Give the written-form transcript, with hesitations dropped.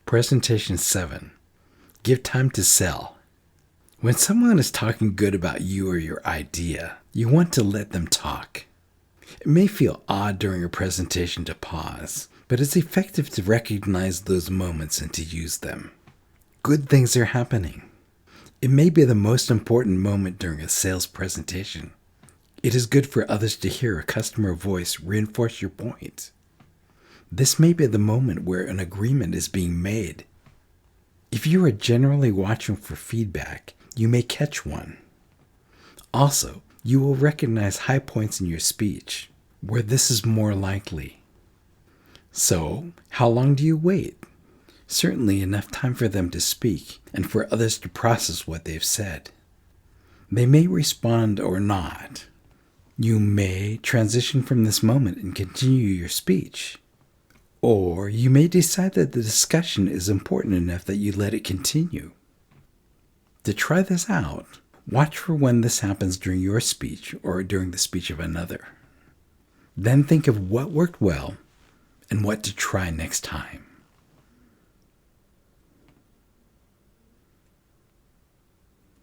Presentation 7. Give time to sell. When someone is talking good about you or your idea, you want to let them talk. It may feel odd during a presentation to pause, but it's effective to recognize those moments and to use them. Good things are happening. It may be the most important moment during a sales presentation. It is good for others to hear a customer voice reinforce your point. This may be the moment where an agreement is being made. If you are generally watching for feedback, you may catch one. Also, you will recognize high points in your speech, where this is more likely. So, how long do you wait? Certainly enough time for them to speak and for others to process what they've said. They may respond or not. You may transition from this moment and continue your speech. Or you may decide that the discussion is important enough that you let it continue. To try this out, watch for when this happens during your speech or during the speech of another. Then think of what worked well and what to try next time.